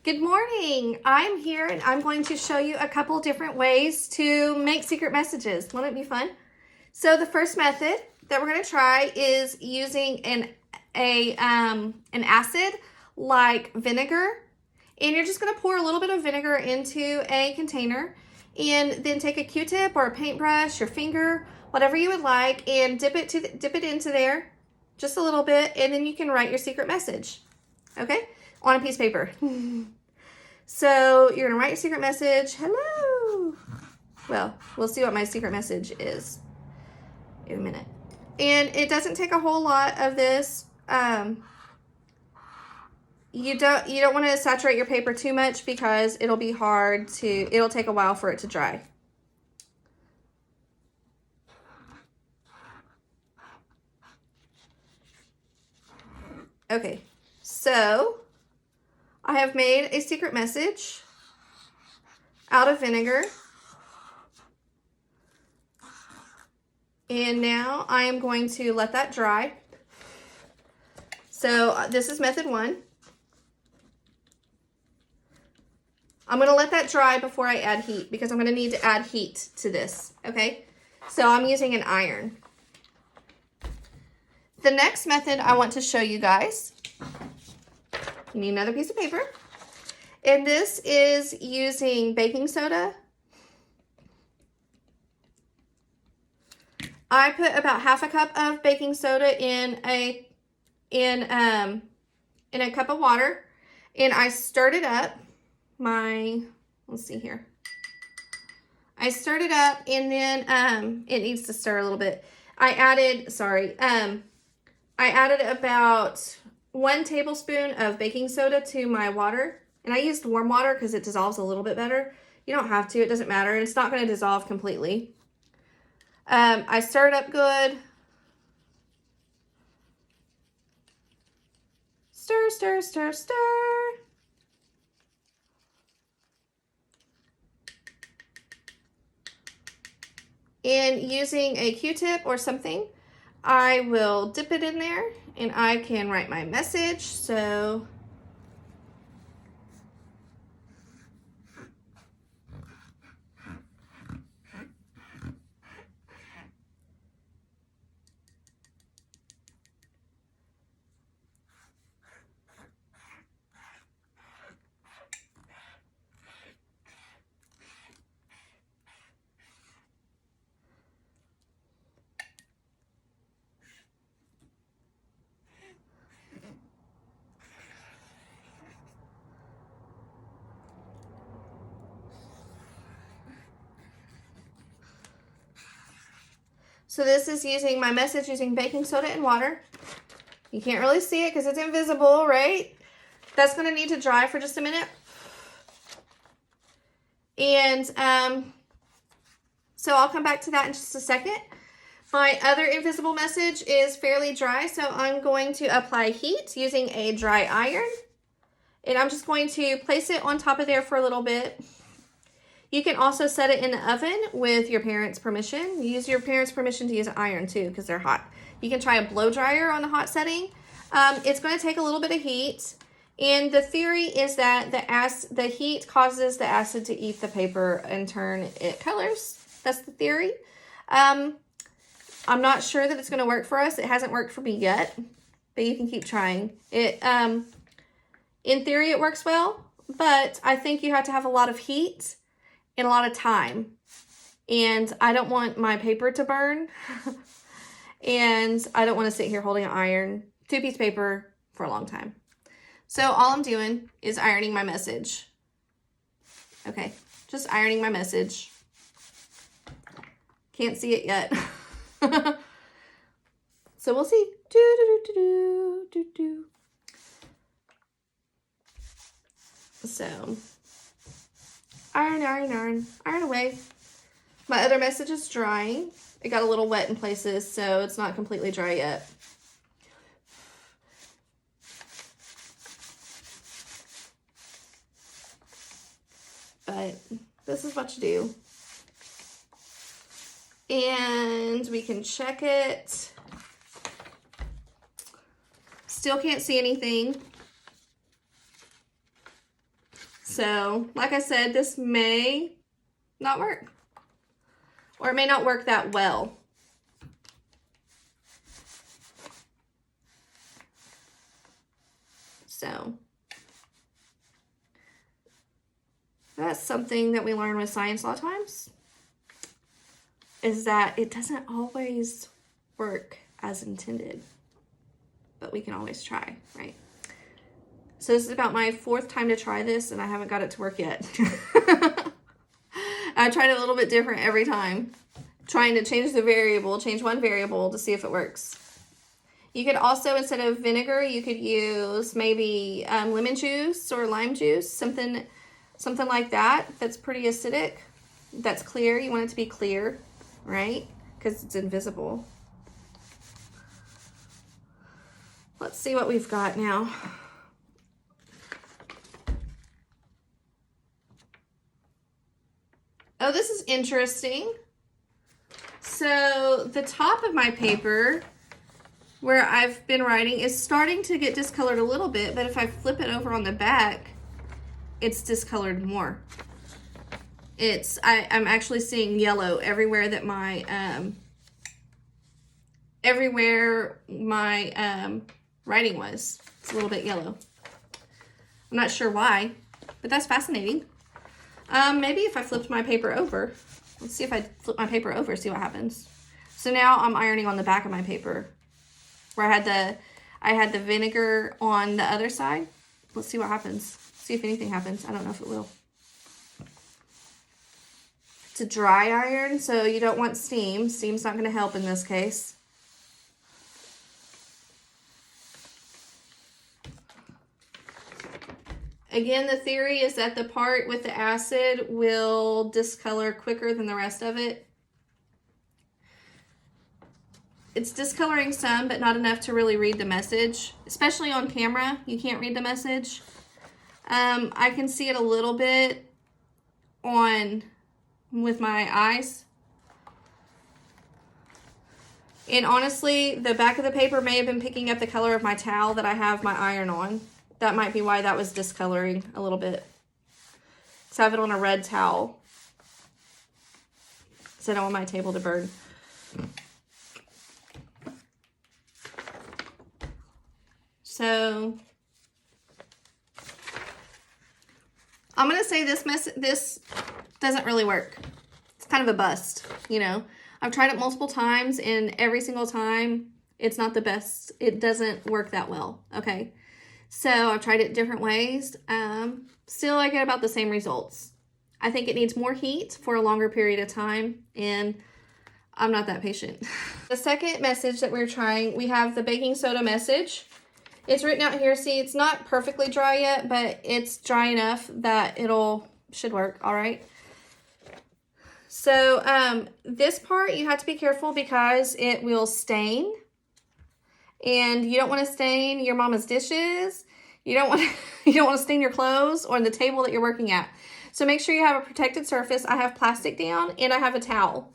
Good morning. I'm here and I'm going to show you a couple different ways to make secret messages. Won't it be fun? So the first method that we're going to try is using an acid like vinegar. And you're just going to pour a little bit of vinegar into a container and then take a Q-tip or a paintbrush, your finger, whatever you would like, and dip it into there just a little bit, and then you can write your secret message. Okay? On a piece of paper. So you're gonna write your secret message. Hello. Well, we'll see what my secret message is in a minute. And it doesn't take a whole lot of this. You don't want to saturate your paper too much because it'll be hard to, it'll take a while for it to dry. Okay, so I have made a secret message out of vinegar. And now I am going to let that dry. So this is method 1. I'm going to let that dry before I add heat because I'm going to need to add heat to this, okay? So I'm using an iron. The next method I want to show you guys, you need another piece of paper, and this is using baking soda. I put about half a cup of baking soda in a cup of water, and I stirred it up. Let's see here. I stirred it up, and then it needs to stir a little bit. I added about 1 tablespoon of baking soda to my water, and I used warm water because it dissolves a little bit better. You don't have to, it doesn't matter, and it's not going to dissolve completely. I stirred up good. Stir, stir, stir, stir. And using a Q-tip or something, I will dip it in there and I can write my message. So this is using my message using baking soda and water. You can't really see it because it's invisible, right? That's going to need to dry for just a minute. And so I'll come back to that in just a second. My other invisible message is fairly dry, so I'm going to apply heat using a dry iron. And I'm just going to place it on top of there for a little bit. You can also set it in the oven with your parents' permission. Use your parents' permission to use an iron too because they're hot. You can try a blow dryer on the hot setting. It's going to take a little bit of heat. And the theory is that the heat causes the acid to eat the paper and turn it colors. That's the theory. I'm not sure that it's going to work for us. It hasn't worked for me yet, but you can keep trying. In theory, it works well, but I think you have to have a lot of heat and a lot of time. And I don't want my paper to burn. And I don't want to sit here holding an iron, 2-piece paper for a long time. So all I'm doing is ironing my message. Okay, just ironing my message. Can't see it yet. So we'll see. So iron, iron, iron, iron away. My other message is drying. It got a little wet in places, so it's not completely dry yet. But this is what you do. And we can check it. Still can't see anything. So, like I said, this may not work. Or it may not work that well. So, that's something that we learn with science a lot of times, is that it doesn't always work as intended, but we can always try, right? So this is about my 4th time to try this, and I haven't got it to work yet. I tried it a little bit different every time, trying to change one variable to see if it works. You could also, instead of vinegar, you could use maybe lemon juice or lime juice, something like that that's pretty acidic, that's clear. You want it to be clear, right? Because it's invisible. Let's see what we've got now. Oh, this is interesting. So the top of my paper, where I've been writing, is starting to get discolored a little bit, but if I flip it over on the back, it's discolored more. I'm actually seeing yellow everywhere that my writing was. It's a little bit yellow. I'm not sure why, but that's fascinating. Maybe if I flipped my paper over. Let's see if I flip my paper over, see what happens. So now I'm ironing on the back of my paper, where I had the vinegar on the other side. Let's see what happens. See if anything happens. I don't know if it will. It's a dry iron, so you don't want steam. Steam's not going to help in this case. Again, the theory is that the part with the acid will discolor quicker than the rest of it. It's discoloring some, but not enough to really read the message. Especially on camera, you can't read the message. I can see it a little bit with my eyes. And honestly, the back of the paper may have been picking up the color of my towel that I have my iron on. That might be why that was discoloring a little bit. So I have it on a red towel, so I don't want my table to burn. So I'm going to say this doesn't really work. It's kind of a bust, you know. I've tried it multiple times, and every single time it's not the best. It doesn't work that well, okay? So I've tried it different ways. Still I get about the same results. I think it needs more heat for a longer period of time, and I'm not that patient. The second message that we're trying, we have the baking soda message. It's written out here. See, it's not perfectly dry yet, but it's dry enough that should work, all right? So this part you have to be careful because it will stain. And you don't want to stain your mama's dishes. You don't want to stain your clothes or the table that you're working at. So make sure you have a protected surface. I have plastic down, and I have a towel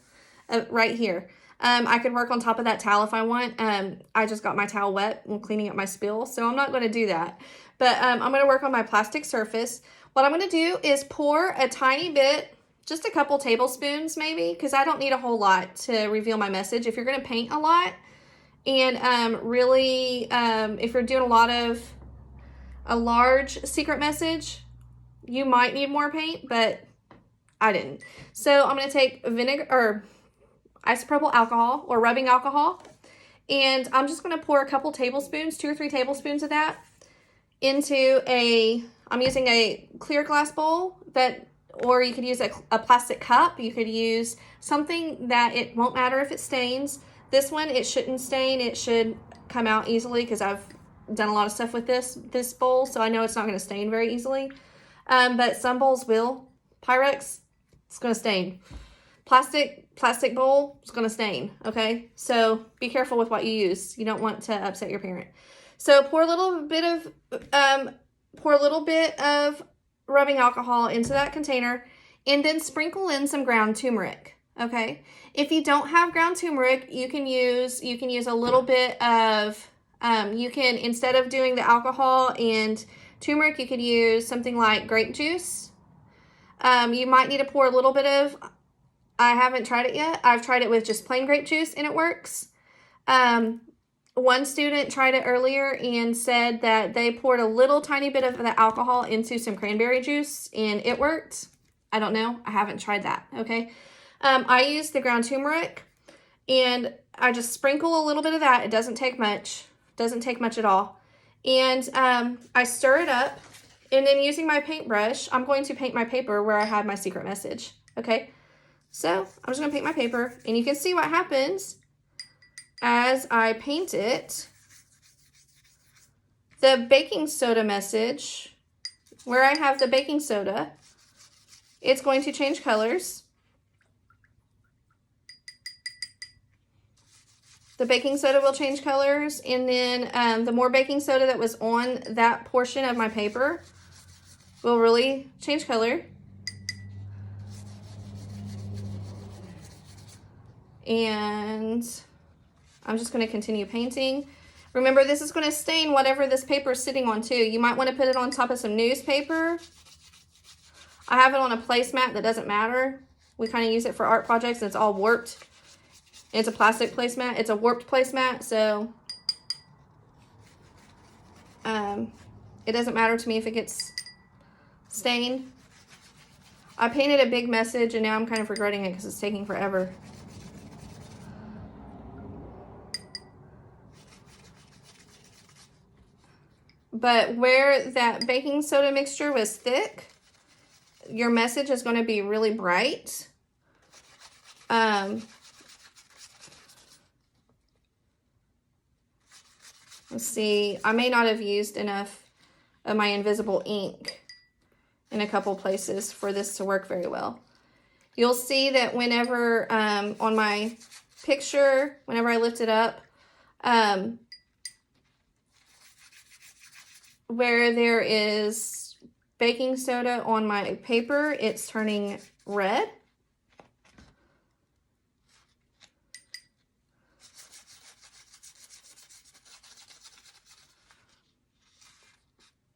right here. I could work on top of that towel if I want. I just got my towel wet when cleaning up my spill, so I'm not going to do that. But I'm going to work on my plastic surface. What I'm going to do is pour a tiny bit, just a couple tablespoons maybe, because I don't need a whole lot to reveal my message. If you're going to paint a lot, and really, if you're doing a large secret message, you might need more paint, but I didn't. So I'm going to take vinegar or isopropyl alcohol or rubbing alcohol, and I'm just going to pour a couple tablespoons, 2 or 3 tablespoons of that into I'm using a clear glass bowl or you could use a plastic cup. You could use something that it won't matter if it stains. This one, it shouldn't stain. It should come out easily because I've done a lot of stuff with this bowl, so I know it's not going to stain very easily. But some bowls will. Pyrex, it's going to stain. Plastic bowl, it's going to stain, okay? So be careful with what you use. You don't want to upset your parent. So pour a little bit of rubbing alcohol into that container, and then sprinkle in some ground turmeric. Okay, if you don't have ground turmeric, you can use a little bit of, instead of doing the alcohol and turmeric, you could use something like grape juice. You might need to pour a little bit of, I haven't tried it yet. I've tried it with just plain grape juice and it works. One student tried it earlier and said that they poured a little tiny bit of the alcohol into some cranberry juice and it worked. I don't know. I haven't tried that. Okay. I use the ground turmeric and I just sprinkle a little bit of that. It doesn't take much. Doesn't take much at all. And I stir it up, and then using my paintbrush, I'm going to paint my paper where I had my secret message. Okay. So I'm just going to paint my paper, and you can see what happens as I paint it. The baking soda message, where I have the baking soda, it's going to change colors. The baking soda will change colors, and then the more baking soda that was on that portion of my paper will really change color. And I'm just going to continue painting. Remember, this is going to stain whatever this paper is sitting on too. You might want to put it on top of some newspaper. I have it on a placemat that doesn't matter. We kind of use it for art projects, and it's all warped. It's a plastic placemat. It's a warped placemat, so it doesn't matter to me if it gets stained. I painted a big message, and now I'm kind of regretting it because it's taking forever. But where that baking soda mixture was thick, your message is going to be really bright. Let's see, I may not have used enough of my invisible ink in a couple places for this to work very well. You'll see that whenever, on my picture, whenever I lift it up, where there is baking soda on my paper, it's turning red.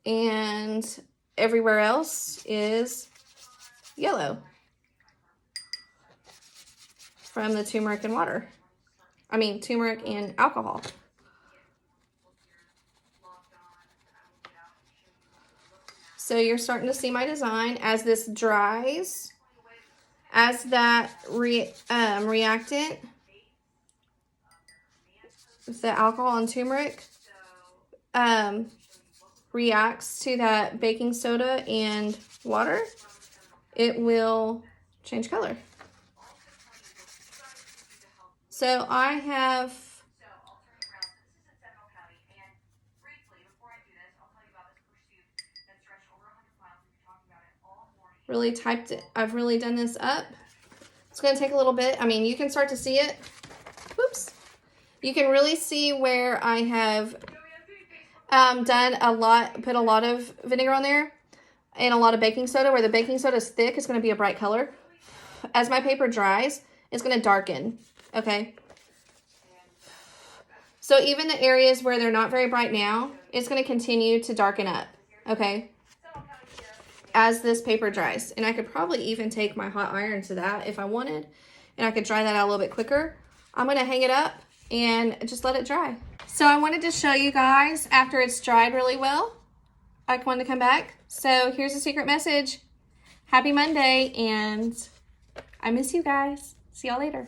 And everywhere else is yellow from the turmeric and water. I mean, turmeric and alcohol. So you're starting to see my design as this dries, as that reactant, the alcohol and turmeric, reacts to that baking soda and water, it will change color. So I have really typed it. I've really done this up. It's going to take a little bit. I mean, you can start to see it. Whoops. You can really see where I have done a lot, put a lot of vinegar on there and a lot of baking soda. Where the baking soda is thick, it's going to be a bright color. As my paper dries, it's going to darken. Okay. So even the areas where they're not very bright now, it's going to continue to darken up. Okay. As this paper dries. And I could probably even take my hot iron to that if I wanted, and I could dry that out a little bit quicker. I'm going to hang it up and just let it dry. So I wanted to show you guys after it's dried really well. I wanted to come back. So here's a secret message. Happy Monday, and I miss you guys. See y'all later.